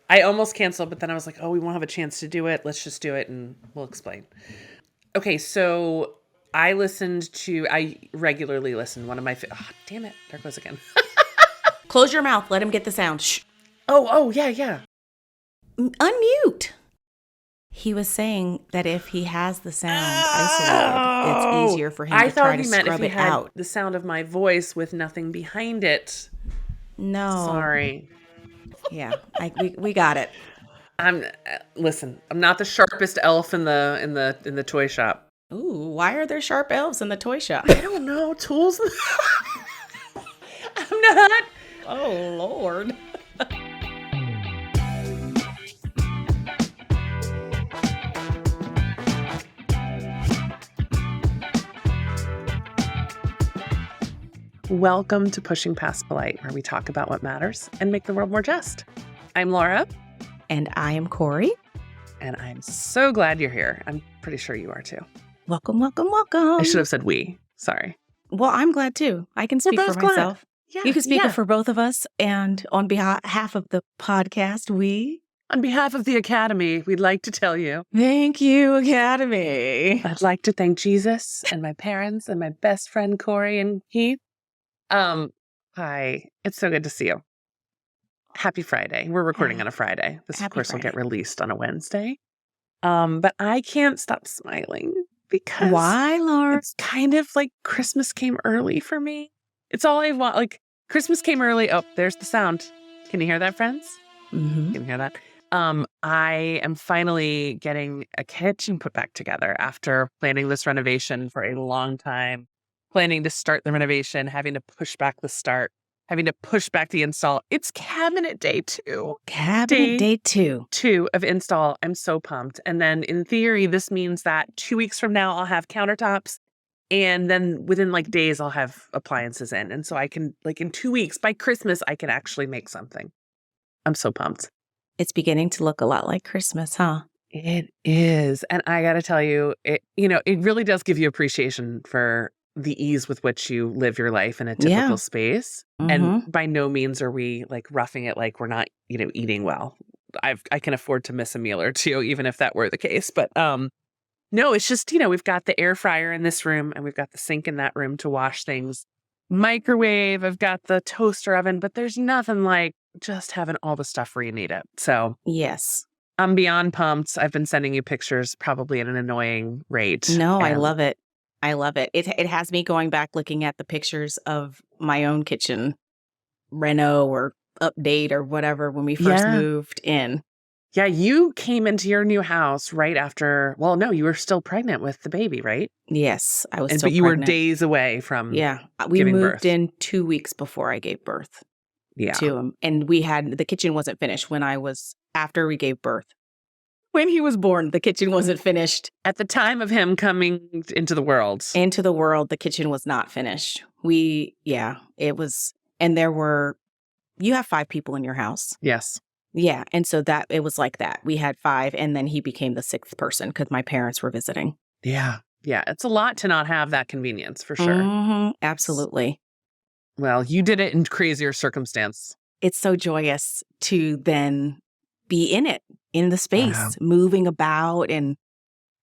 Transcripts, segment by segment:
I almost canceled, but then I was like, oh, we won't have a chance to do it. Let's just do it and we'll explain. Okay, so I regularly listen. One of my, damn it, there it goes again. Close your mouth. Let him get the sound. Shh. Oh, yeah. Unmute. He was saying that if he has the sound isolated, it's easier for him to try to scrub it out. The sound of my voice with nothing behind it. No. Sorry. Yeah, we got it. Listen, I'm not the sharpest elf in the toy shop. Ooh, why are there sharp elves in the toy shop? I don't know. Tools. I'm not. Oh, Lord. Welcome to Pushing Past Polite, where we talk about what matters and make the world more just. I'm Laura. And I am Kori. And I'm so glad you're here. I'm pretty sure you are too. Welcome, welcome, welcome. I should have said we. Sorry. Well, I'm glad too. I can speak for myself. Yeah, you can speak for both of us. And on behalf of the podcast, on behalf of the Academy, we'd like to tell you. Thank you, Academy. I'd like to thank Jesus and my parents and my best friend, Kori and Keith. Hi. It's so good to see you. Happy Friday. We're recording on a Friday. This, of course, will get released on a Wednesday. But I can't stop smiling because why, Laura? It's kind of like Christmas came early for me. It's all I want. Like Christmas came early. Oh, there's the sound. Can you hear that, friends? Mm-hmm. Can you hear that? I am finally getting a kitchen put back together after planning this renovation for a long time. Planning to start the renovation, having to push back the start, having to push back the install. It's cabinet day 2. Day 2 of install. I'm so pumped. And then in theory, this means that 2 weeks from now, I'll have countertops. And then within like days, I'll have appliances in. And so I can, like in 2 weeks, by Christmas, I can actually make something. I'm so pumped. It's beginning to look a lot like Christmas, huh? It is. And I got to tell you, it really does give you appreciation for the ease with which you live your life in a typical space. Mm-hmm. And by no means are we like roughing it like we're not, eating well. I can afford to miss a meal or two, even if that were the case. But no, it's just, we've got the air fryer in this room and we've got the sink in that room to wash things. Microwave, I've got the toaster oven, but there's nothing like just having all the stuff where you need it. So yes, I'm beyond pumped. I've been sending you pictures probably at an annoying rate. No, I love it. I love it. It has me going back looking at the pictures of my own kitchen reno or update or whatever when we first moved in. Yeah, you came into your new house right after, well, no, you were still pregnant with the baby, right? Yes, I was still But you pregnant. were days away from we giving moved birth. in 2 weeks before I gave birth to him. And the kitchen wasn't finished after we gave birth. When he was born, the kitchen wasn't finished. At the time of him coming into the world. The kitchen was not finished. It was, and you have 5 people in your house. Yes. Yeah. And so it was like that. We had 5 and then he became the 6th person because my parents were visiting. Yeah. Yeah. It's a lot to not have that convenience for sure. Mm-hmm. Absolutely. Well, you did it in crazier circumstance. It's so joyous to then be in the space, moving about and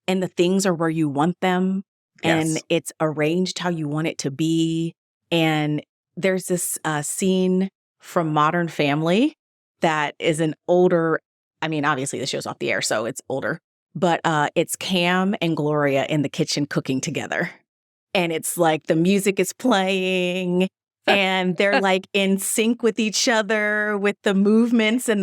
the things are where you want them and it's arranged how you want it to be. And there's this scene from Modern Family that is an older, obviously the show's off the air, so it's older, but it's Cam and Gloria in the kitchen cooking together. And it's like the music is playing and they're like in sync with each other with the movements and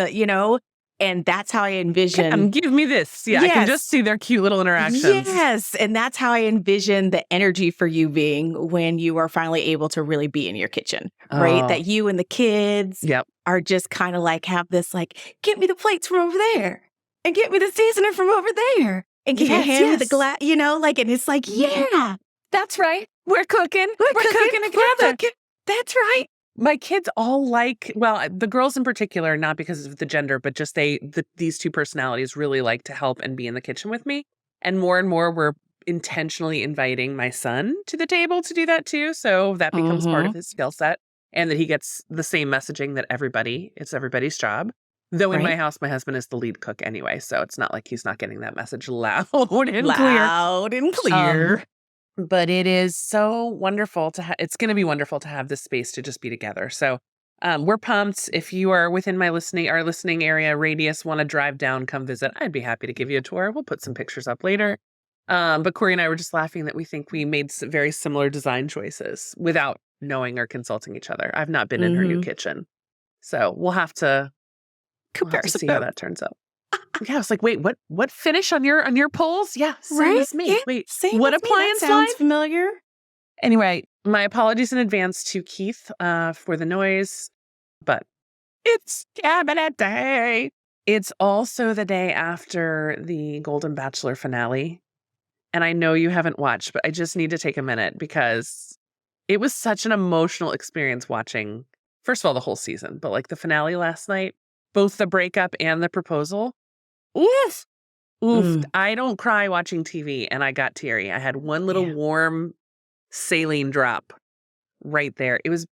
and that's how I envision. Give me this. Yeah, yes. I can just see their cute little interactions. Yes. And that's how I envision the energy for you being when you are finally able to really be in your kitchen, right? That you and the kids are just kind of like have this like, get me the plates from over there and get me the seasoning from over there. And can you hand me the glass, and it's like, yeah, that's right. We're cooking. We're cooking together. That's right. My kids all the girls in particular, not because of the gender, but just these 2 personalities really like to help and be in the kitchen with me. And more we're intentionally inviting my son to the table to do that too. So that becomes part of his skill set and that he gets the same messaging that it's everybody's job. Though in my right? house, my husband is the lead cook anyway, so it's not like he's not getting that message loud and clear. Loud and Um, clear. but it is so wonderful to it's going to be wonderful to have this space to just be together. So we're pumped. If you are within our listening area radius, want to drive down, come visit, I'd be happy to give you a tour. We'll put some pictures up later. But Kori and I were just laughing that we think we made some very similar design choices without knowing or consulting each other. I've not been in her new Mm-hmm. kitchen. So we'll have to see how that turns out. Yeah, I was like, wait, what finish on your poles? Yeah, same Right? as me. Yeah, Wait, same what as me. That appliance sounds line? familiar. Anyway, my apologies in advance to Keith for the noise, but it's cabinet day. It's also the day after the Golden Bachelor finale. And I know you haven't watched, but I just need to take a minute because it was such an emotional experience watching, first of all, the whole season, but like the finale last night, both the breakup and the proposal. Oof. Oof. I don't cry watching TV, and I got teary. I had one little warm saline drop right there. It was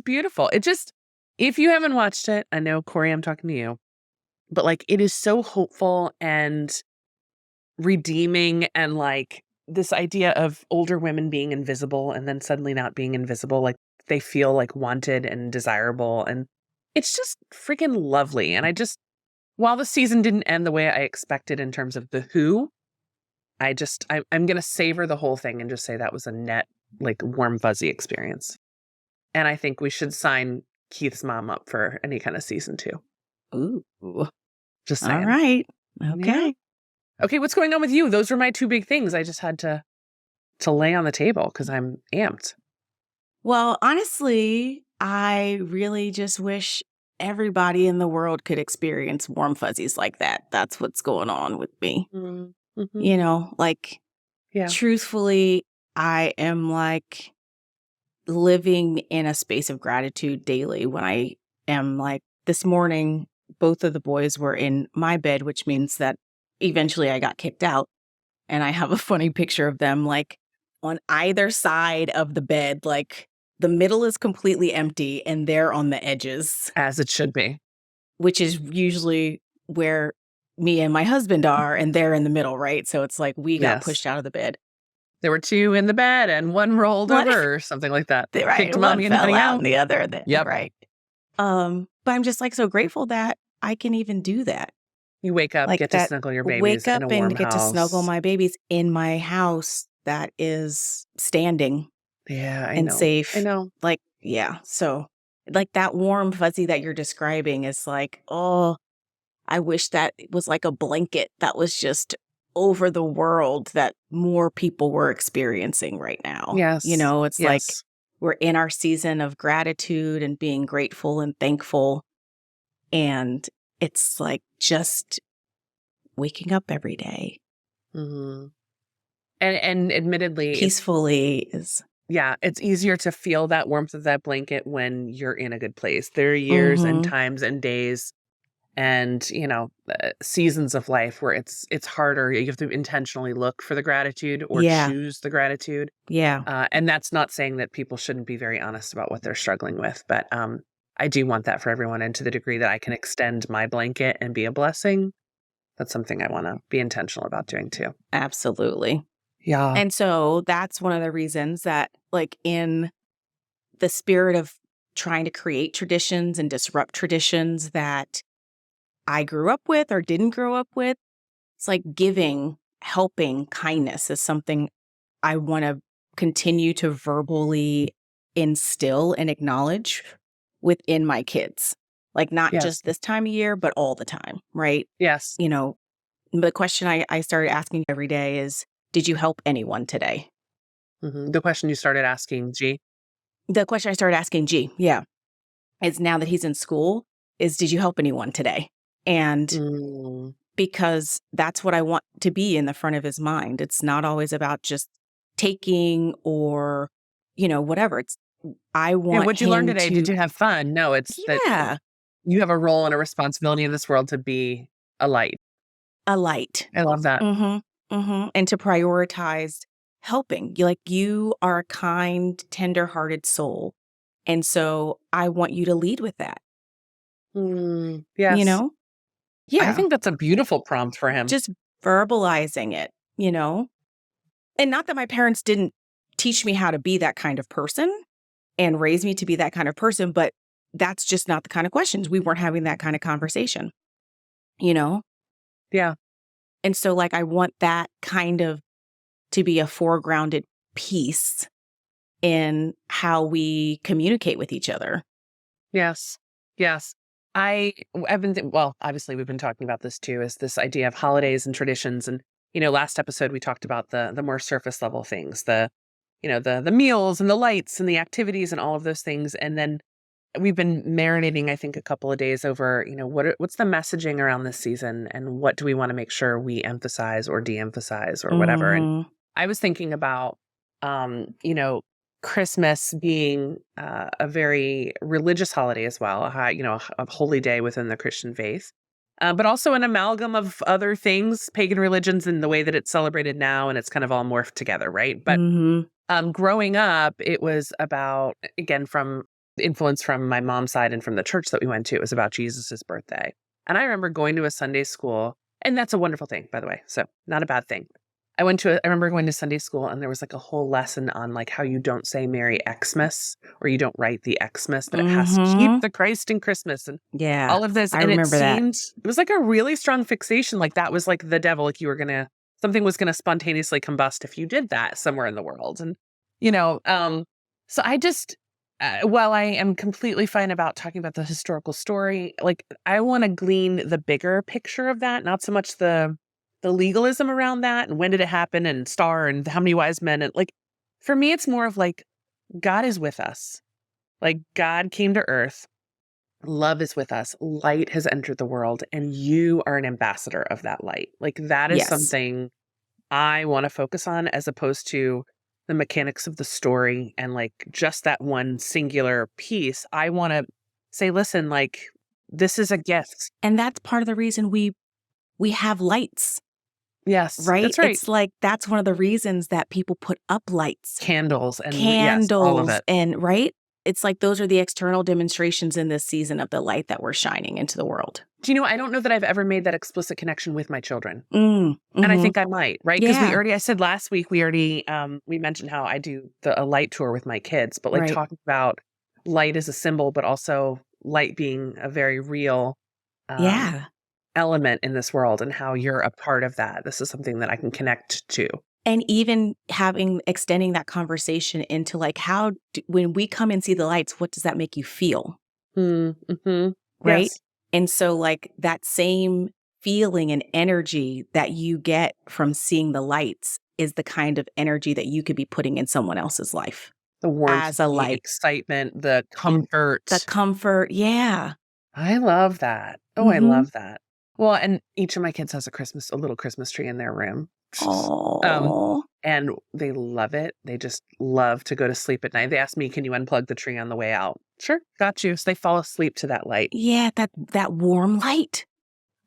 beautiful. It just, if you haven't watched it, I know, Kori, I'm talking to you, but like it is so hopeful and redeeming, and like this idea of older women being invisible and then suddenly not being invisible, like they feel like wanted and desirable, and it's just freaking lovely. And while the season didn't end the way I expected in terms of the who, I'm gonna savor the whole thing and just say that was a net, like, warm fuzzy experience. And I think we should sign Keith's mom up for any kind of season 2. Ooh. Just saying. All right. Okay. Yeah. Okay, what's going on with you? Those were my 2 big things I just had to lay on the table because I'm amped. Well, honestly, I really just wish everybody in the world could experience warm fuzzies like that. That's what's going on with me. Mm-hmm. You know, like, truthfully, I am like living in a space of gratitude daily when I am like, this morning, both of the boys were in my bed, which means that eventually I got kicked out. And I have a funny picture of them like on either side of the bed, like the middle is completely empty and they're on the edges. As it should be. Which is usually where me and my husband are, and they're in the middle, right? So it's like we got pushed out of the bed. There were 2 in the bed and one rolled over or something like that. Right. Kicked mommy and daddy out. And the other. Yep. Right. But I'm just like so grateful that I can even do that. You wake up, Like get to snuggle your babies wake up in a warm and get house. to snuggle my babies in my house that is standing. Yeah, I and know. safe. I know. Like, yeah. So like that warm fuzzy that you're describing is like, oh, I wish that it was like a blanket that was just over the world that more people were experiencing right now. Yes. You know, it's like we're in our season of gratitude and being grateful and thankful. And it's like just waking up every day. Mm-hmm. And admittedly, peacefully is. Yeah, it's easier to feel that warmth of that blanket when you're in a good place. There are years and times and days and, seasons of life where it's harder. You have to intentionally look for the gratitude or choose the gratitude. Yeah. And that's not saying that people shouldn't be very honest about what they're struggling with. But I do want that for everyone. And to the degree that I can extend my blanket and be a blessing, that's something I want to be intentional about doing too. Absolutely. Yeah. And so that's one of the reasons that, like, in the spirit of trying to create traditions and disrupt traditions that I grew up with or didn't grow up with, it's like giving, helping, kindness is something I want to continue to verbally instill and acknowledge within my kids. Like, not just this time of year, but all the time, right? Yes. The question I started asking every day is, did you help anyone today? Mm-hmm. The question you started asking, G? The question I started asking G, is now that he's in school, is did you help anyone today? And because that's what I want to be in the front of his mind. It's not always about just taking or, whatever. It's I want what'd you learn today? Did you have fun? No, it's that you have a role and a responsibility in this world to be a light. A light. I love that. And to prioritize helping. You are a kind, tender-hearted soul. And so I want you to lead with that. Yes. I think that's a beautiful prompt for him. Just verbalizing it, you know? And not that my parents didn't teach me how to be that kind of person and raise me to be that kind of person, but that's just not the kind of questions. We weren't having that kind of conversation, you know? Yeah. And so, like, I want that kind of to be a foregrounded piece in how we communicate with each other. Yes. Yes. I've been, well, obviously we've been talking about this too, is this idea of holidays and traditions. And, you know, last episode we talked about the more surface level things, the meals and the lights and the activities and all of those things. And then we've been marinating, I think, a couple of days over, you know, what's the messaging around this season and what do we want to make sure we emphasize or de-emphasize or whatever. And I was thinking about, you know, Christmas being a very religious holiday as well, a holy day within the Christian faith, but also an amalgam of other things, pagan religions, and the way that it's celebrated now, and it's kind of all morphed together, right? But growing up, it was about, again, from influence from my mom's side and from the church that we went to, it was about Jesus's birthday. And I remember going to a Sunday school, and that's a wonderful thing, by the way, so not a bad thing. I remember going to Sunday school, and there was like a whole lesson on like how you don't say Merry Xmas, or you don't write the Xmas, but it has to keep the Christ in Christmas and all of this. I and remember it was like a really strong fixation. Like that was like the devil, like something was going to spontaneously combust if you did that somewhere in the world. And, you know, so I just, while I am completely fine about talking about the historical story, like I want to glean the bigger picture of that, not so much the legalism around that and when did it happen and star and how many wise men. And like, for me, it's more of like, God is with us. Like God came to earth. Love is with us. Light has entered the world and you are an ambassador of that light. Like that is something I want to focus on as opposed to the mechanics of the story and like just that one singular piece. I want to say, listen, like this is a gift. And that's part of the reason we have lights. Yes. Right? That's right. It's like, that's one of the reasons that people put up lights. Candles. Yes, all of it. And right? It's like, those are the external demonstrations in this season of the light that we're shining into the world. Do you know, I don't know that I've ever made that explicit connection with my children. And I think I might, right? Because I said last week, we mentioned how I do a light tour with my kids, but like talking about light as a symbol, but also light being a very real element in this world and how you're a part of that. This is something that I can connect to. And even extending that conversation into like, when we come and see the lights, what does that make you feel? Right? Yes. And so like that same feeling and energy that you get from seeing the lights is the kind of energy that you could be putting in someone else's life. The warmth, as a light. The excitement, the comfort. Yeah. I love that. Oh, I love that. Well, and each of my kids has a little Christmas tree in their room. And they love it. They just love to go to sleep at night. They ask me, can you unplug the tree on the way out? Sure, got you. So they fall asleep to that light. Yeah, that warm light.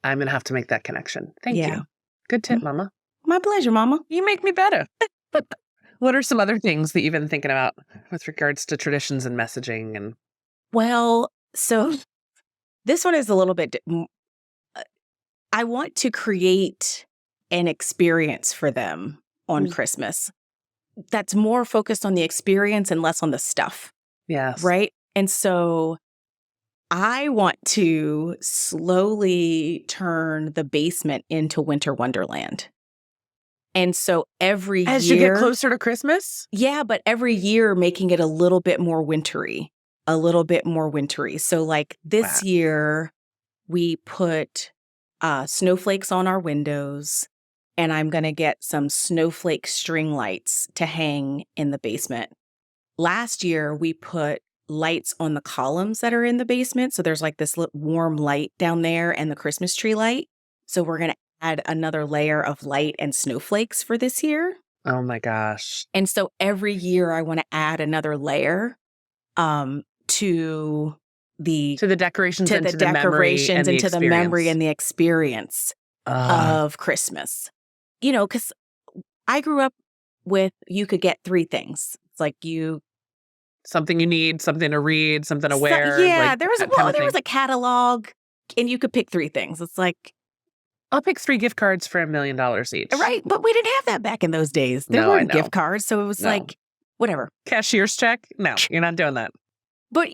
I'm going to have to make that connection. Thank you. Good tip, Mama. My pleasure, Mama. You make me better. What are some other things that you've been thinking about with regards to traditions and messaging? And well, so this one is a little bit... I want to create an experience for them on Christmas that's more focused on the experience and less on the stuff. Yes. Right? And so I want to slowly turn the basement into winter wonderland. And so every year... As you get closer to Christmas? Yeah, but every year making it a little bit more wintry. So like this year, we put snowflakes on our windows, and I'm going to get some snowflake string lights to hang in the basement. Last year, we put lights on the columns that are in the basement. So there's like this warm light down there and the Christmas tree light. So we're going to add another layer of light and snowflakes for this year. Oh my gosh. And so every year I want to add another layer to the decorations and to the memory and the experience of Christmas. You know, because I grew up with, you could get 3 things. It's like something you need, something to read, something to wear. Yeah, there was a catalog. and you could pick 3 things. It's like, I'll pick 3 gift cards for $1 million each. right. But we didn't have that back in those days. There No, I weren't know. gift cards. So it was No. like, whatever. Cashier's check? No, you're not doing that. But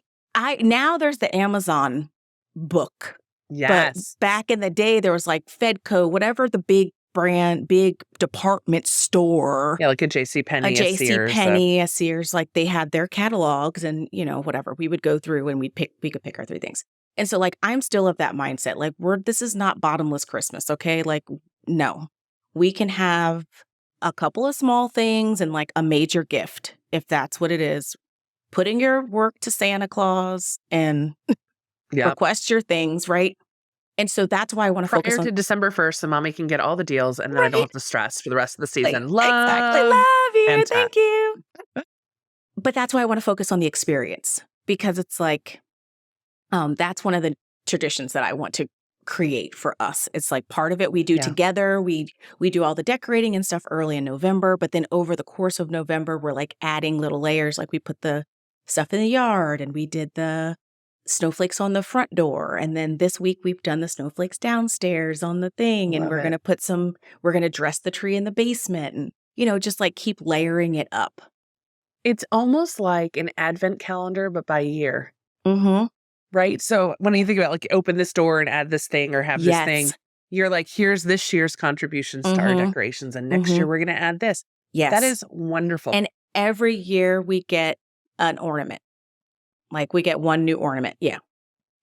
now there's the Amazon book. Yes. But back in the day, there was like Fedco, whatever the big brand, big department store. Yeah, like a JCPenney, a Sears. JCPenney, a Sears, like they had their catalogs and, whatever. We would go through and we could pick our 3 things. And so like, I'm still of that mindset. Like this is not bottomless Christmas. Okay. Like, no, we can have a couple of small things and like a major gift, if that's what it is. Putting your work to Santa Claus and request your things, right? And so that's why I want to focus on... Prior to December 1st, so mommy can get all the deals and then I don't have to stress for the rest of the season. Like, exactly. Love you. Thank you. you. But that's why I want to focus on the experience, because it's like, that's one of the traditions that I want to create for us. It's like part of it we do together. We do all the decorating and stuff early in November, but then over the course of November, we're like adding little layers. Like we put the stuff in the yard and we did the snowflakes on the front door. And then this week we've done the snowflakes downstairs on the thing. And we're going to we're going to dress the tree in the basement and, just like keep layering it up. It's almost like an advent calendar, but by year. Mm-hmm. Right? So when you think about like open this door and add this thing or have this thing, you're like, here's this year's contributions to our decorations. And next year we're going to add this. Yes. That is wonderful. And every year we get an ornament. Like we get 1 new ornament. Yeah.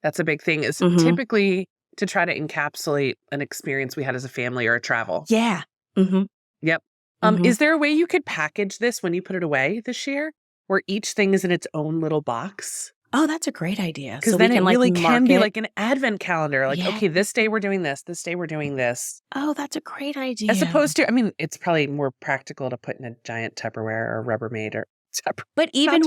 That's a big thing is typically to try to encapsulate an experience we had as a family or a travel. Yeah. Mm-hmm. Yep. Is there a way you could package this when you put it away this year where each thing is in its own little box? Oh, that's a great idea. Because then it really can be like an advent calendar. Like, okay, this day we're doing this. This day we're doing this. Oh, that's a great idea. As opposed to, I mean, it's probably more practical to put in a giant Tupperware or Rubbermaid or But even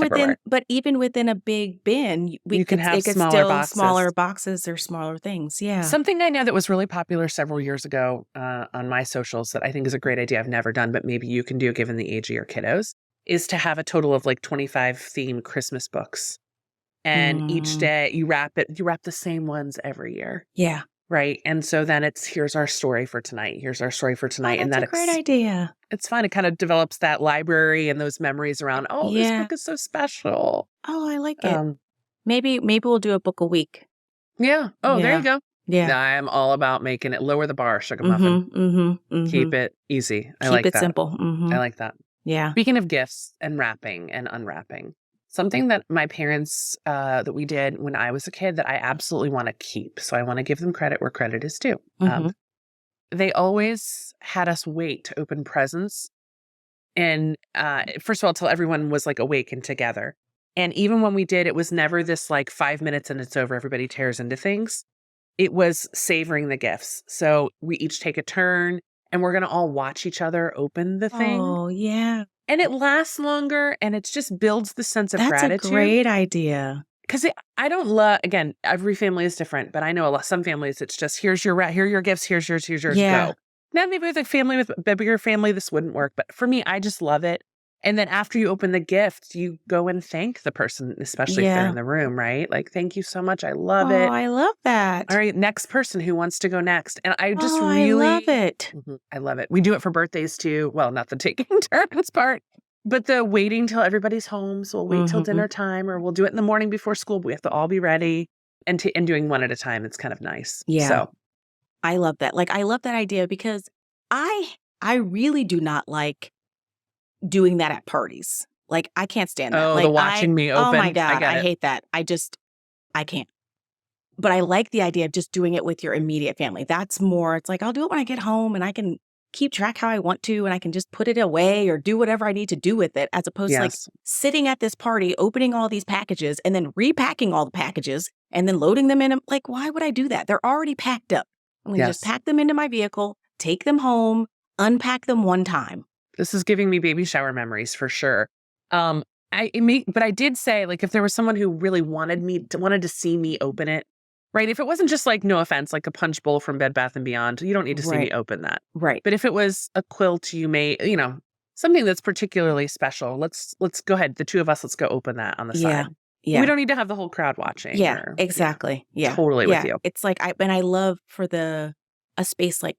within a big bin, you can have smaller boxes or smaller things. Yeah. Something I know that was really popular several years ago on my socials that I think is a great idea I've never done, but maybe you can do given the age of your kiddos, is to have a total of like 25 themed Christmas books. And each day you wrap the same ones every year. Yeah. Right. And so then it's, here's our story for tonight. Here's our story for tonight. That's a great idea. It's fun. It kind of develops that library and those memories around, this book is so special. Oh, I like it. Maybe we'll do a book a week. Yeah. Oh, there you go. Yeah. I'm all about making it lower the bar, sugar muffin. Keep it easy. Keep it simple. I like that. Yeah. Speaking of gifts and wrapping and unwrapping, something that my parents, that we did when I was a kid that I absolutely want to keep. So I want to give them credit where credit is due. They always had us wait to open presents. And first of all, till everyone was like awake and together. And even when we did, it was never this like 5 minutes and it's over, everybody tears into things. It was savoring the gifts. So we each take a turn and we're going to all watch each other open the thing. Oh, yeah. And it lasts longer and it just builds the sense of gratitude. That's a great idea. Because I don't love, again, every family is different, but I know some families, it's just, here are your gifts, here's yours, go. Now, maybe with a bigger family, this wouldn't work. But for me, I just love it. And then after you open the gift, you go and thank the person, especially if they're in the room, right? Like, thank you so much. I love it. Oh, I love that. All right, next person who wants to go next. And I just I love it. I love it. We do it for birthdays too. Well, not the taking turns part, but the waiting till everybody's home. So we'll wait till dinner time, or we'll do it in the morning before school. But we have to all be ready and doing one at a time. It's kind of nice. Yeah. So I love that. Like, I love that idea because I really do not like doing that at parties. Like, I can't stand that. Oh, like, the watching me open. Oh my God. I hate that. I can't. But I like the idea of just doing it with your immediate family. That's more, it's like, I'll do it when I get home and I can keep track how I want to and I can just put it away or do whatever I need to do with it, as opposed to like sitting at this party, opening all these packages and then repacking all the packages and then loading them in. Like, why would I do that? They're already packed up. I'm going to just pack them into my vehicle, take them home, unpack them one time. This is giving me baby shower memories for sure. But I did say, like, if there was someone who really wanted to see me open it, right? If it wasn't just like, no offense, like a punch bowl from Bed Bath & Beyond, you don't need to see me open that. Right. But if it was a quilt you made, something that's particularly special, let's go ahead. The two of us, let's go open that on the side. Yeah. We don't need to have the whole crowd watching. Yeah, exactly. Yeah. Totally with you. It's like, I love for a space like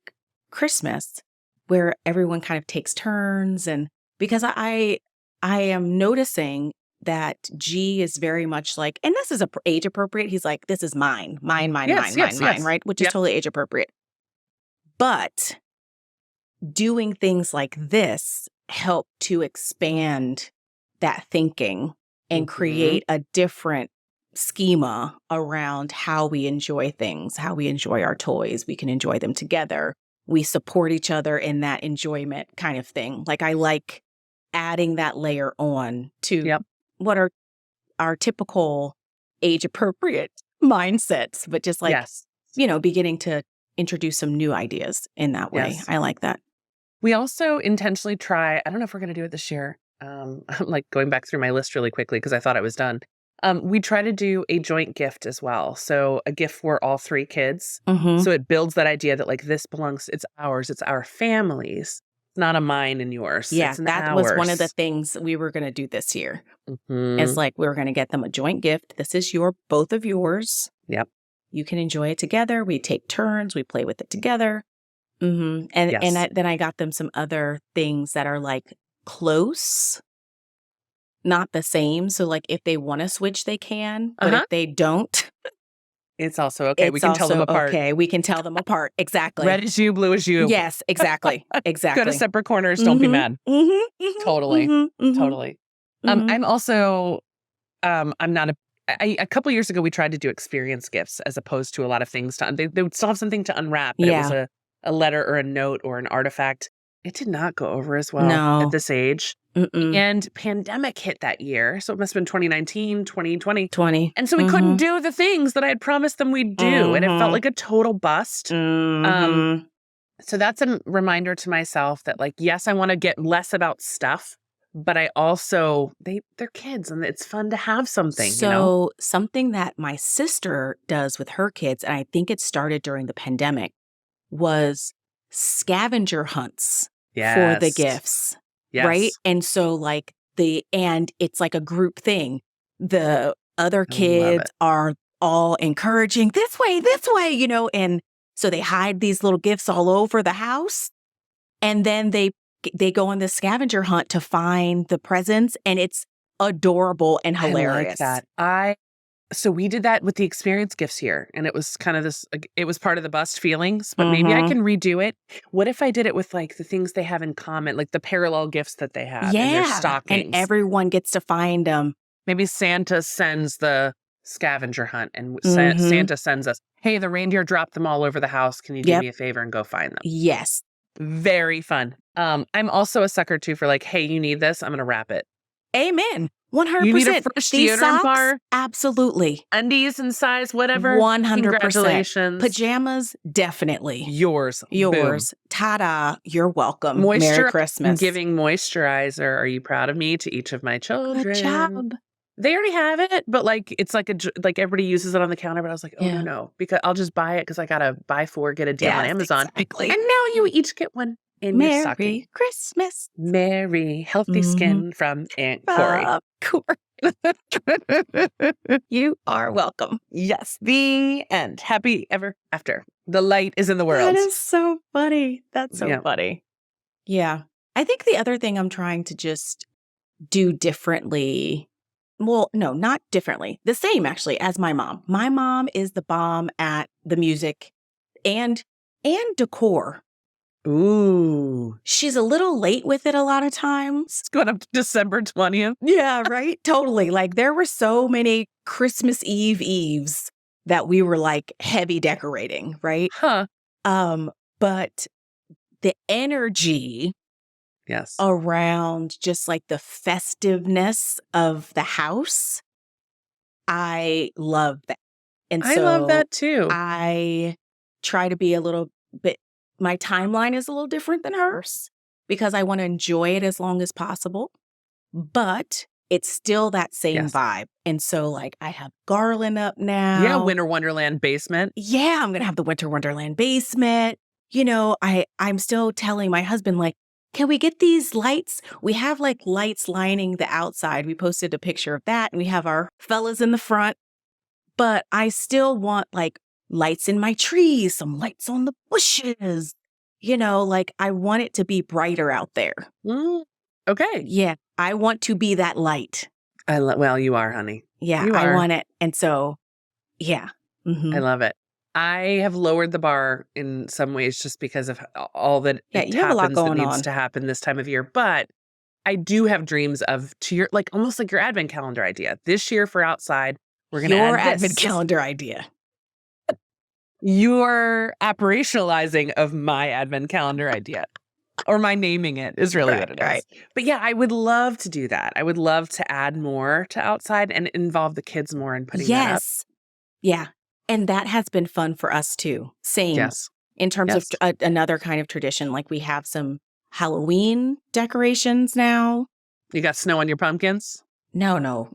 Christmas where everyone kind of takes turns, and because I am noticing that G is very much like, and this is age appropriate. He's like, this is mine, mine, Yes. right? Which is totally age appropriate. But doing things like this help to expand that thinking and create a different schema around how we enjoy things, how we enjoy our toys. We can enjoy them together. We support each other in that enjoyment kind of thing. Like, I like adding that layer on to what are our typical age appropriate mindsets, but just like, beginning to introduce some new ideas in that way. I like that. We also intentionally try, I don't know if we're going to do it this year. I'm like going back through my list really quickly because I thought I was done. We try to do a joint gift as well. So a gift for all 3 kids. So it builds that idea that like this belongs, it's ours, it's our family's. It's not a mine and yours. Yeah, that was one of the things we were going to do this year. It's like we were going to get them a joint gift. This is both of yours. Yep. You can enjoy it together. We take turns. We play with it together. And then I got them some other things that are like close, not the same. So like if they want to switch, they can. But if they don't, it's also okay. We can tell them apart. Okay, we can tell them apart. Exactly. Red is you, blue is you. Yes, exactly. Exactly. Go to separate corners. Don't be mad. Totally. Totally. I'm also, I'm not a couple years ago, we tried to do experience gifts as opposed to a lot of things. They would still have something to unwrap. But it was a letter or a note or an artifact. It did not go over as well at this age. And pandemic hit that year. So it must have been 2019, 2020. And so we couldn't do the things that I had promised them we'd do. And it felt like a total bust. So that's a reminder to myself that like, yes, I want to get less about stuff, but I also, they're kids and it's fun to have something. So something that my sister does with her kids, and I think it started during the pandemic, was scavenger hunts for the gifts. Right. And so like and it's like a group thing. The other kids are all encouraging this way, and so they hide these little gifts all over the house. And then they go on this scavenger hunt to find the presents, and it's adorable and hilarious. I like that. So we did that with the experience gifts here, and it was kind of this, it was part of the bust feelings, but maybe I can redo it. What if I did it with like the things they have in common, like the parallel gifts that they have in their stockings? And everyone gets to find them. Maybe Santa sends the scavenger hunt, and Santa sends us, hey, the reindeer dropped them all over the house. Can you do me a favor and go find them? Yes. Very fun. I'm also a sucker too for like, hey, you need this. I'm going to wrap it. Amen. 100%. You need a fresh deodorant bar? Absolutely. Undies in size, whatever? 100%. Congratulations. Pajamas? Definitely. Yours. Boom. Ta-da. You're welcome. Merry Christmas. Giving moisturizer. Are you proud of me to each of my children? Good job. They already have it, but like it's like everybody uses it on the counter. But I was like, no, because I'll just buy it because I gotta buy 4, get a deal on Amazon. Exactly. And now you each get one. Merry Christmas. Merry healthy skin from Aunt Kori. You are welcome. Yes. The end. Happy ever after. The light is in the world. That is so funny. That's so funny. Yeah. I think the other thing I'm trying to just do differently. Well, no, not differently. The same, actually, as my mom. My mom is the bomb at the music and decor. Ooh. She's a little late with it a lot of times. It's going up to December 20th. Yeah, right? Totally. Like there were so many Christmas Eves that we were like heavy decorating, right? Huh. But the energy around just like the festiveness of the house, I love that. And so I love that too. I try to be a little bit, my timeline is a little different than hers because I want to enjoy it as long as possible, but it's still that same vibe. And so like I have garland up now. Yeah, Winter Wonderland basement. Yeah, I'm going to have the Winter Wonderland basement. I'm still telling my husband like, can we get these lights? We have like lights lining the outside. We posted a picture of that and we have our fellas in the front. But I still want like lights in my trees, some lights on the bushes. Like I want it to be brighter out there. Okay. Yeah. I want to be that light. Well, you are, honey. Yeah. You are. I want it. And so, yeah. I love it. I have lowered the bar in some ways just because of all that you have a lot going that needs on to happen this time of year. But I do have dreams of almost like your advent calendar idea. This year for outside, we're going to add your this. advent calendar idea. Your operationalizing of my advent calendar idea. Or my naming it is really what it is. But yeah, I would love to do that. I would love to add more to outside and involve the kids more in putting that up. Yeah. And that has been fun for us too. Same. Yes. In terms of another kind of tradition, like we have some Halloween decorations now. You got snow on your pumpkins? No.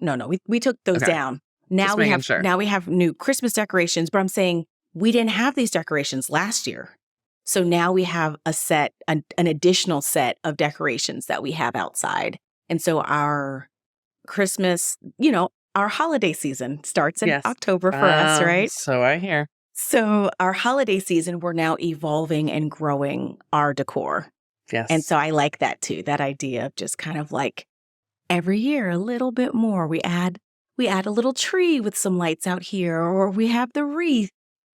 We took those down. Now we have new Christmas decorations, but I'm saying we didn't have these decorations last year. So now we have an additional set of decorations that we have outside. And so our Christmas, our holiday season starts in October for us, right? So I hear. So our holiday season, we're now evolving and growing our decor. Yes. And so I like that too, that idea of just kind of like every year a little bit more. We add a little tree with some lights out here, or we have the wreath,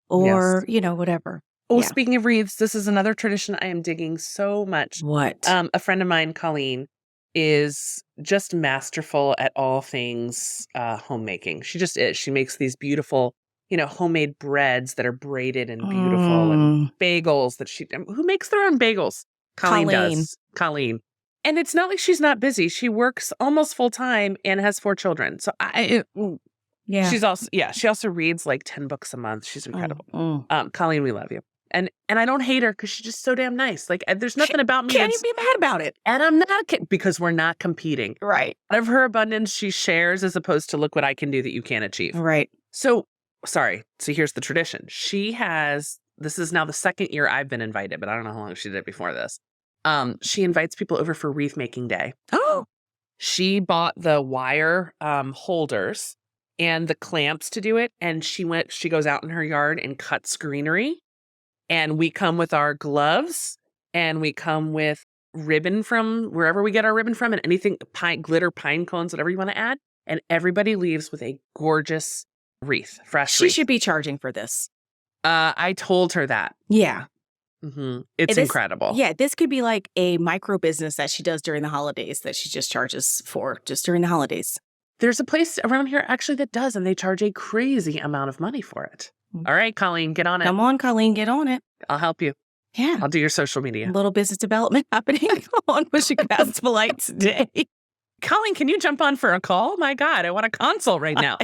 or, whatever. Oh, speaking of wreaths, this is another tradition I am digging so much. What? A friend of mine, Colleen, is just masterful at all things homemaking. She just is. She makes these beautiful, homemade breads that are braided and beautiful and bagels that who makes their own bagels? Colleen does. Colleen. And it's not like she's not busy. She works almost full time and has 4 children. So she also reads like 10 books a month. She's incredible. Colleen, we love you. And I don't hate her because she's just so damn nice. Like there's nothing about me. Can't even be mad about it. And I'm not because we're not competing. Right. Out of her abundance, she shares as opposed to look what I can do that you can't achieve. Right. So here's the tradition. This is now the second year I've been invited, but I don't know how long she did it before this. She invites people over for wreath making day. Oh. She bought the wire holders and the clamps to do it. And she goes out in her yard and cuts greenery. And we come with our gloves and we come with ribbon from wherever we get our ribbon from and anything, glitter, pine cones, whatever you want to add. And everybody leaves with a gorgeous wreath, fresh wreath. She should be charging for this. I told her that. Yeah. Mm-hmm. It's incredible. Yeah. This could be like a micro business that she does during the holidays that she just charges for just during the holidays. There's a place around here actually that does, and they charge a crazy amount of money for it. All right, Colleen, get on it. Come on, Colleen, get on it. I'll help you. Yeah. I'll do your social media. A little business development happening on PushingPastPolite today. Colleen, can you jump on for a call? My God, I want a consult right now.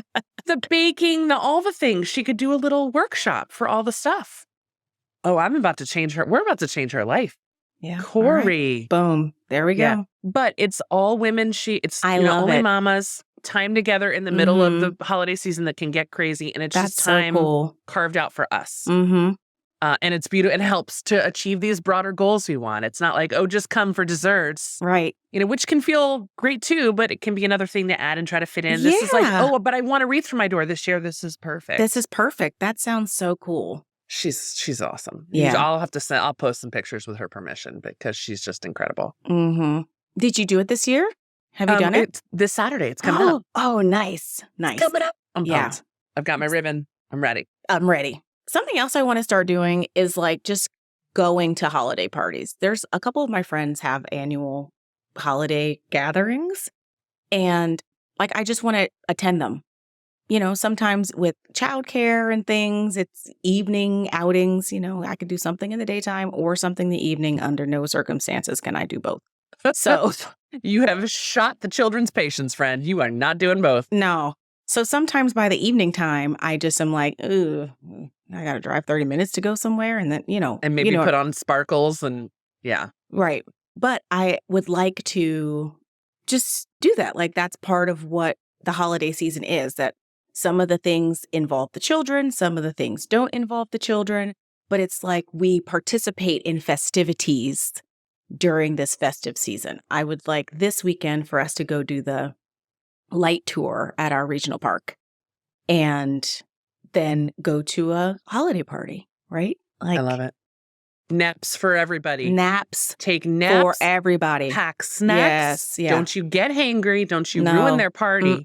The baking, all the things. She could do a little workshop for all the stuff. Oh, I'm about to change her. We're about to change her life. Yeah. Kori. Right. Boom. There we go. Yeah. But it's all women. I love only it. Mamas. Time together in the middle of the holiday season that can get crazy. And it's just time carved out for us. Mm-hmm. And it's beautiful. It helps to achieve these broader goals we want. It's not like, just come for desserts. Right. Which can feel great too, but it can be another thing to add and try to fit in. This is like, but I want a wreath for my door this year. This is perfect. This is perfect. That sounds so cool. She's awesome. Yeah. I'll post some pictures with her permission because she's just incredible. Mm-hmm. Did you do it this year? Have you done it? This Saturday. It's coming up. Oh, nice. Nice. It's coming up. I'm pumped. I've got my ribbon. I'm ready. Something else I want to start doing is like just going to holiday parties. There's a couple of my friends have annual holiday gatherings and like I just want to attend them. Sometimes with childcare and things, it's evening outings. I could do something in the daytime or something in the evening. Under no circumstances can I do both. So you have shot the children's patience, friend. You are not doing both. No. So sometimes by the evening time, I just am like, ooh, I got to drive 30 minutes to go somewhere. And then, And maybe put on sparkles and yeah. Right. But I would like to just do that. Like that's part of what the holiday season is, that some of the things involve the children, some of the things don't involve the children. But it's like we participate in festivities during this festive season. I would like this weekend for us to go do the light tour at our regional park and then go to a holiday party, right? I love it. Naps for everybody. Naps. Take naps. For everybody. Pack snacks. Yes. Yeah. Don't you get hangry. Don't you ruin their party.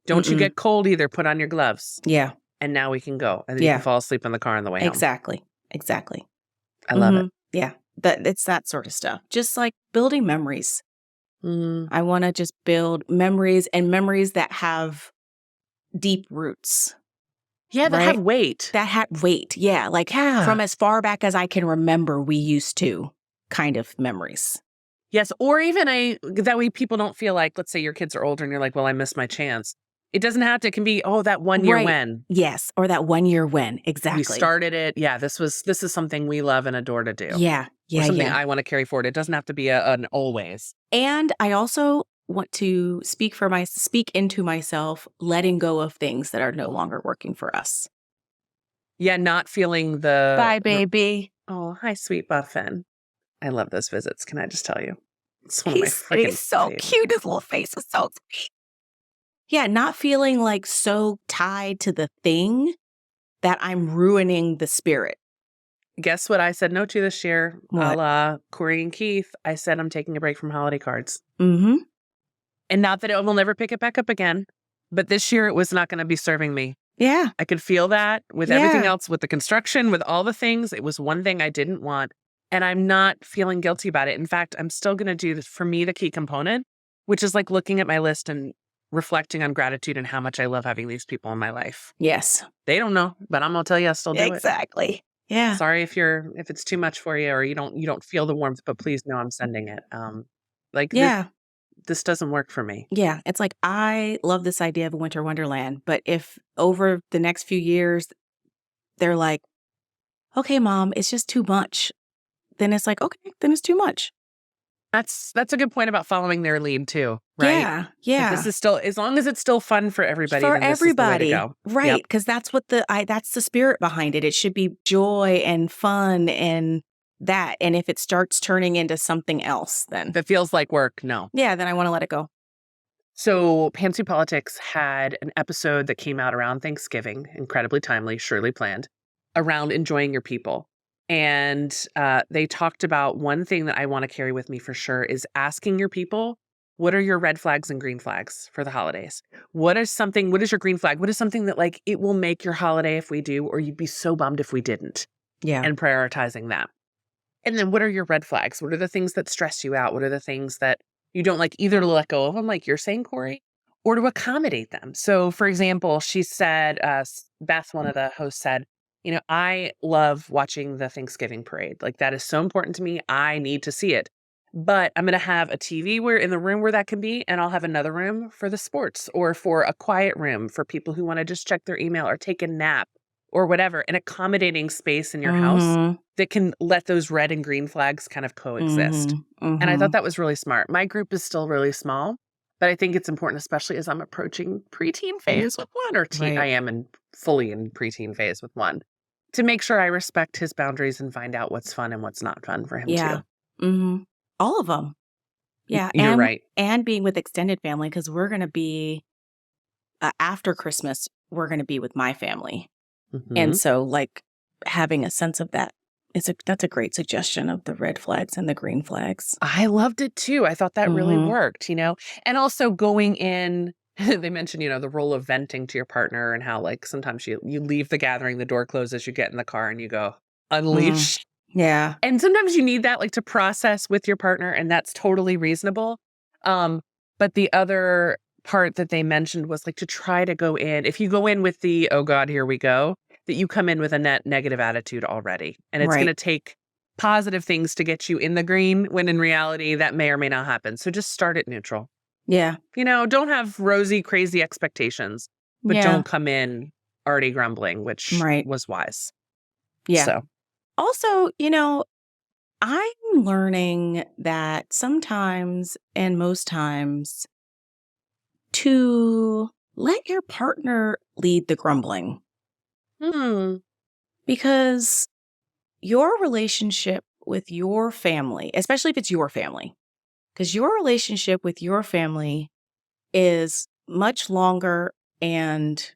Don't you get cold either. Put on your gloves. Yeah. And now we can go. And then you can fall asleep in the car on the way home. Exactly. I love it. Yeah. It's that sort of stuff. Just like building memories. I want to just build memories and memories that have deep roots. Yeah, that have weight. That had weight. Yeah. Like from as far back as I can remember, we used to kind of memories. Yes. Or even that way people don't feel like, let's say your kids are older and you're like, well, I missed my chance. It doesn't have to. It can be, that 1 year when. Yes. Or that 1 year when. Exactly. We started it. Yeah. This is something we love and adore to do. Yeah. Yeah. Or something I want to carry forward. It doesn't have to be an always. And I also want to speak into myself, letting go of things that are no longer working for us. Yeah. Not feeling the. Bye, baby. Oh, hi, sweet Buffin. I love those visits. Can I just tell you? It's one of my freaking He's so cute. His little face is so sweet. Yeah, not feeling like so tied to the thing that I'm ruining the spirit. Guess what I said no to this year? What? A la Kori and Keith. I said I'm taking a break from holiday cards. Mm-hmm. And not that it will never pick it back up again, but this year it was not going to be serving me. Yeah. I could feel that with everything else, with the construction, with all the things. It was one thing I didn't want. And I'm not feeling guilty about it. In fact, I'm still going to do, for me, the key component, which is like looking at my list and reflecting on gratitude and how much I love having these people in my life. Yes. They don't know, but I'm going to tell you I still do it. Exactly. Yeah. Sorry if it's too much for you or you don't feel the warmth, but please know I'm sending it. This doesn't work for me. Yeah. It's like, I love this idea of a winter wonderland, but if over the next few years, they're like, okay, Mom, it's just too much. Then it's like, okay, then it's too much. That's a good point about following their lead too, right? Yeah, yeah. If this is still, as long as it's still fun for everybody. For then this is the way to go. Right? Because that's what that's the spirit behind it. It should be joy and fun and that. And if it starts turning into something else, then if it feels like work, no. Yeah, then I want to let it go. So Pantsuit Politics had an episode that came out around Thanksgiving, incredibly timely, surely planned, around enjoying your people. And they talked about one thing that I want to carry with me for sure is asking your people, what are your red flags and green flags for the holidays? What is your green flag? What is something that like it will make your holiday if we do, or you'd be so bummed if we didn't? Yeah. And prioritizing that. And then what are your red flags? What are the things that stress you out? What are the things that you don't like either to let go of them, like you're saying, Kori, or to accommodate them? So for example, she said, Beth, one of the hosts said, I love watching the Thanksgiving parade. Like that is so important to me. I need to see it. But I'm going to have a TV in the room where that can be, and I'll have another room for the sports or for a quiet room for people who want to just check their email or take a nap or whatever, an accommodating space in your house that can let those red and green flags kind of coexist. And I thought that was really smart. My group is still really small, but I think it's important, especially as I'm approaching preteen phase with one or teen. Right. I am fully in preteen phase with one. To make sure I respect his boundaries and find out what's fun and what's not fun for him too. Mm-hmm. All of them. Yeah. You're right. And being with extended family, because we're going to be, after Christmas, we're going to be with my family. Mm-hmm. And so like having a sense of that, that's a great suggestion of the red flags and the green flags. I loved it too. I thought that really worked, and also going in, they mentioned, the role of venting to your partner and how like sometimes you leave the gathering, the door closes, you get in the car and you go unleash. Yeah. And sometimes you need that like to process with your partner, and that's totally reasonable. But the other part that they mentioned was like to try to go in, if you go in with the, oh God, here we go, that you come in with a net negative attitude already. And it's going to take positive things to get you in the green when in reality that may or may not happen. So just start at neutral. Yeah. Don't have rosy, crazy expectations, but don't come in already grumbling, which was wise. Yeah. So. Also, I'm learning that sometimes and most times to let your partner lead the grumbling. Because your relationship with your family, especially if it's your family, because your relationship with your family is much longer and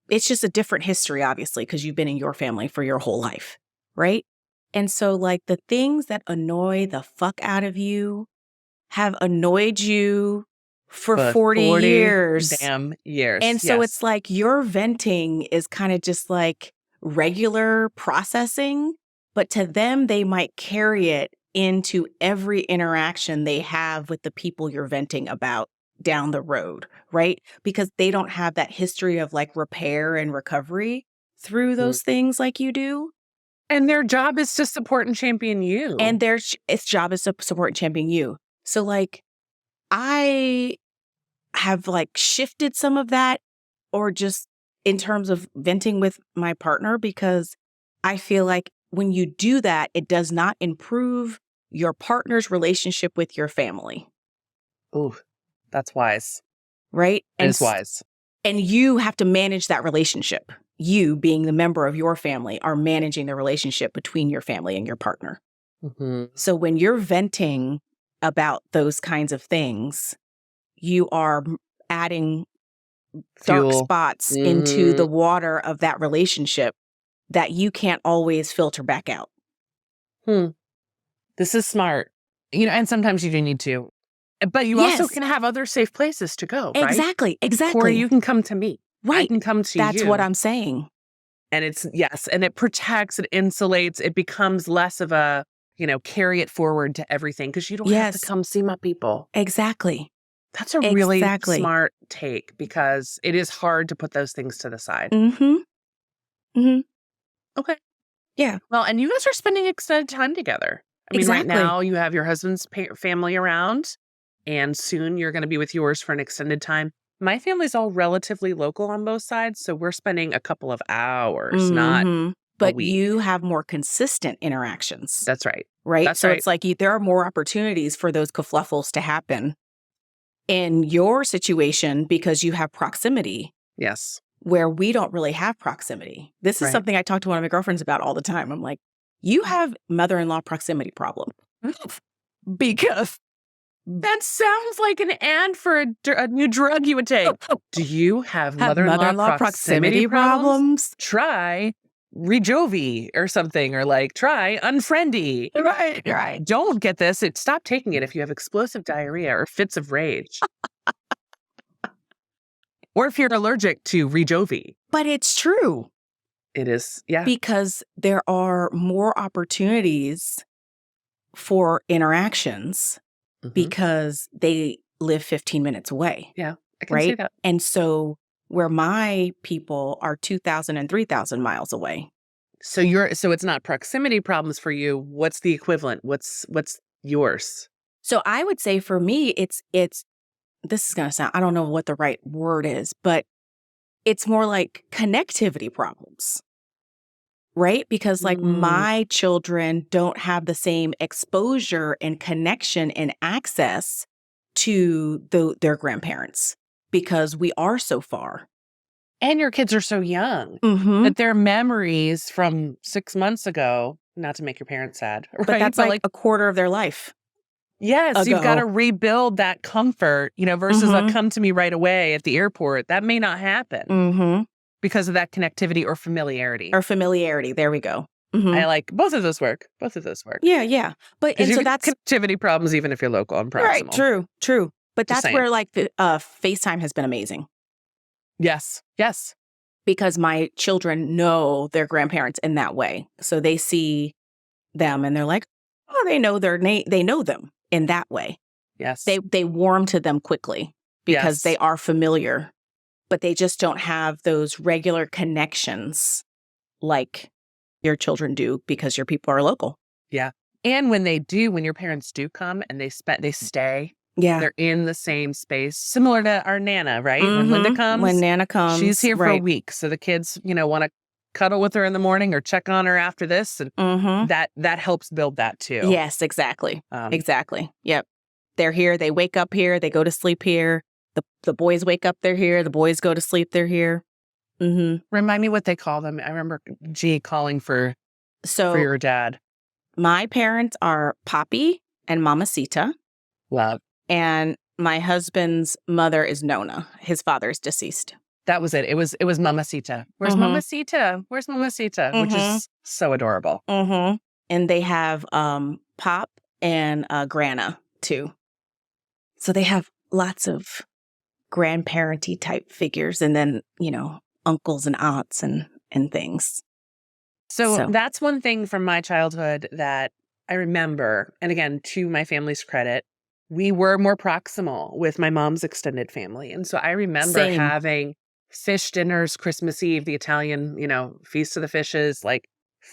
it's just a different history, obviously, because you've been in your family for your whole life, right? And so, like, the things that annoy the fuck out of you have annoyed you for 40 years. Damn years. And so it's like your venting is kind of just like regular processing, but to them, they might carry it into every interaction they have with the people you're venting about down the road, right? Because they don't have that history of like repair and recovery through those things like you do. And their job is to support and champion you. And its job is to support and champion you. So like, I have like shifted some of that, or just in terms of venting with my partner, because I feel like when you do that, it does not improve your partner's relationship with your family. Ooh, that's wise. Right? It is wise. And you have to manage that relationship. You, being the member of your family, are managing the relationship between your family and your partner. Mm-hmm. So when you're venting about those kinds of things, you are adding dark spots into the water of that relationship that you can't always filter back out. This is smart. You know, and sometimes you do need to. But you also can have other safe places to go, right? Exactly. Or you can come to me. Right. I can come to you. That's what I'm saying. And it's, and it protects, it insulates, it becomes less of a, carry it forward to everything, because you don't have to come see my people. Exactly. That's a really smart take, because it is hard to put those things to the side. Okay. Yeah. Well, and you guys are spending extended time together. I mean, right now you have your husband's family around, and soon you're going to be with yours for an extended time. My family's all relatively local on both sides, so we're spending a couple of hours, not but a week. You have more consistent interactions. That's right. Right? That's so right. It's like there are more opportunities for those kerfluffles to happen in your situation because you have proximity. Yes. Where we don't really have proximity. This is something I talk to one of my girlfriends about all the time. I'm like, you have mother-in-law proximity problem. Because that sounds like an ad for a new drug you would take. Do you have mother-in-law proximity problems? Try Rejovi or something, or like try Unfriendy. Right. Don't get this. Stop taking it if you have explosive diarrhea or fits of rage. Or if you're allergic to Rejovi. But it's true. It is, yeah. Because there are more opportunities for interactions because they live 15 minutes away. Yeah, I can see that. And so where my people are 2,000 and 3,000 miles away. So it's not proximity problems for you. What's the equivalent? What's yours? So I would say for me, it's this is going to sound, I don't know what the right word is, but it's more like connectivity problems, right? Because like my children don't have the same exposure and connection and access to their grandparents because we are so far. And your kids are so young that their memories from 6 months ago, not to make your parents sad, right? But that's like a quarter of their life. Yes, you've got to rebuild that comfort, versus a come to me right away at the airport. That may not happen because of that connectivity or familiarity. There we go. I like both of those work. Yeah. But and so that's connectivity problems, even if you're local and proximal. Right, true. But that's where like FaceTime has been amazing. Yes. Because my children know their grandparents in that way. So they see them and they're like, oh, they know their name. They know them in that way. Yes. They warm to them quickly because they are familiar, but they just don't have those regular connections like your children do because your people are local. Yeah. And when your parents do come and they stay, they're in the same space, similar to our Nana, right? When Nana comes, she's here for a week. So the kids, want to cuddle with her in the morning or check on her after this. And that helps build that too. Yes, exactly. Exactly. Yep. They're here. They wake up here. They go to sleep here. The boys wake up, they're here. The boys go to sleep, they're here. Remind me what they call them. I remember G calling for your dad. My parents are Poppy and Mamacita. Love. And my husband's mother is Nona. His father is deceased. That was it. It was Mamacita. Where's Mamacita? Where's Mamacita? Which is so adorable. And they have Pop and Grana too. So they have lots of grandparenty type figures, and then, uncles and aunts and things. So that's one thing from my childhood that I remember. And again, to my family's credit, we were more proximal with my mom's extended family. And so I remember having fish dinners, Christmas Eve, the Italian, Feast of the Fishes, like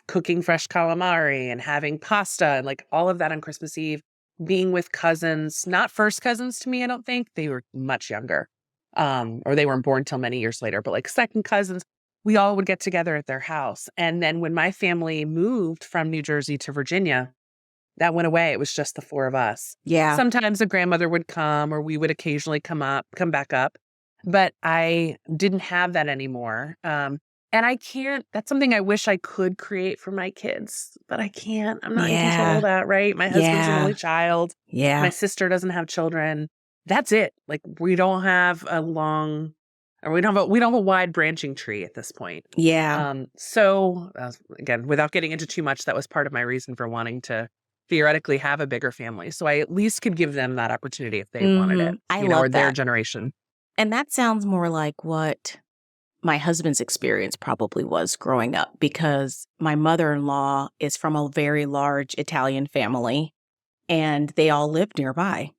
cooking fresh calamari and having pasta and like all of that on Christmas Eve, being with cousins, not first cousins to me, I don't think. They were much younger, or they weren't born till many years later, but like second cousins. We all would get together at their house. And then when my family moved from New Jersey to Virginia, that went away. It was just the four of us. Yeah. Sometimes a grandmother would come, or we would occasionally come back up. But I didn't have that anymore. And I can't, that's something I wish I could create for my kids, but I can't. I'm not in control of that, right? My husband's an only child. Yeah. My sister doesn't have children. That's it. Like we don't have a wide branching tree at this point. Yeah. So again, without getting into too much, that was part of my reason for wanting to theoretically have a bigger family. So I at least could give them that opportunity if they wanted it, I love or their generation. And that sounds more like what my husband's experience probably was growing up, because my mother-in-law is from a very large Italian family and they all live nearby.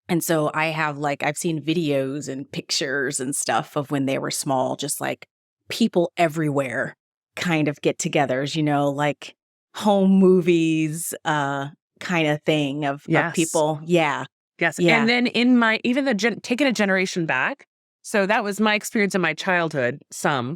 And so I've seen videos and pictures and stuff of when they were small, just like people everywhere kind of get-togethers, like home movies kind of thing of people. Yeah. Yes. Yeah. And then taking a generation back. So that was my experience in my childhood, but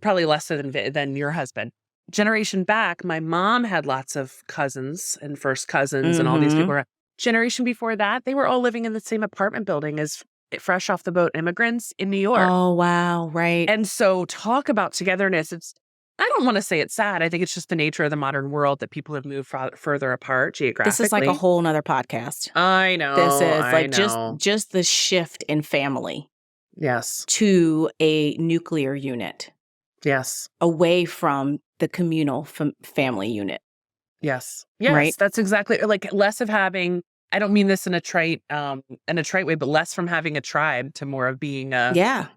probably less than your husband. Generation back, my mom had lots of cousins and first cousins and all these people. Generation before that, they were all living in the same apartment building as fresh off the boat immigrants in New York. Oh, wow. Right. And so talk about togetherness. I don't want to say it's sad. I think it's just the nature of the modern world that people have moved further apart geographically. This is like a whole nother podcast. I know. This is just the shift in family. Yes. To a nuclear unit. Yes. Away from the communal family unit. Yes. Yes. Right? That's exactly, like less of having, I don't mean this in a trite way, but less from having a tribe to more of being a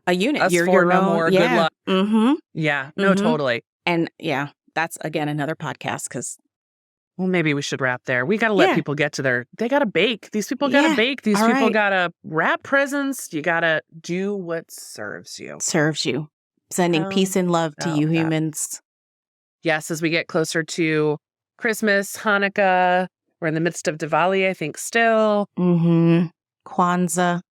unit. You're your own. More, good luck. Yeah. No, totally. And that's again another podcast because. Well, maybe we should wrap there. We got to let people get to they got to bake. These people got to bake. These people got to wrap presents. You got to do what serves you. Sending peace and love to you humans. Yes, as we get closer to Christmas, Hanukkah, we're in the midst of Diwali, I think, still. Kwanzaa.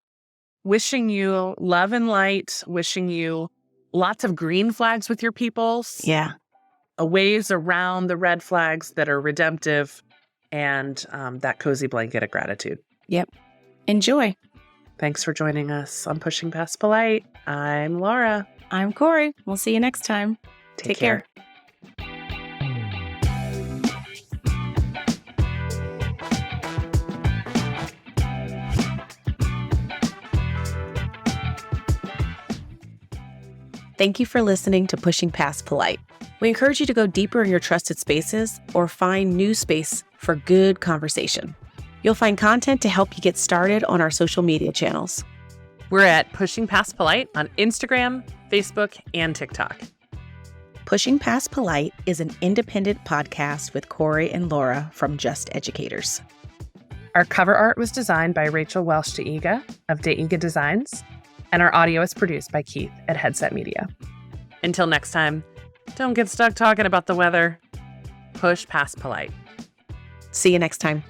Wishing you love and light. Wishing you lots of green flags with your peoples. Yeah. A waves around the red flags that are redemptive, and that cozy blanket of gratitude. Yep. Enjoy. Thanks for joining us on Pushing Past Polite. I'm Laura. I'm Kori. We'll see you next time. Take care. Thank you for listening to Pushing Past Polite. We encourage you to go deeper in your trusted spaces or find new space for good conversation. You'll find content to help you get started on our social media channels. We're at Pushing Past Polite on Instagram, Facebook, and TikTok. Pushing Past Polite is an independent podcast with Kori and Laura from Just Educators. Our cover art was designed by Rachel Welsh DeIga of DeIga Designs, and our audio is produced by Keith at Headset Media. Until next time, don't get stuck talking about the weather. Push past polite. See you next time.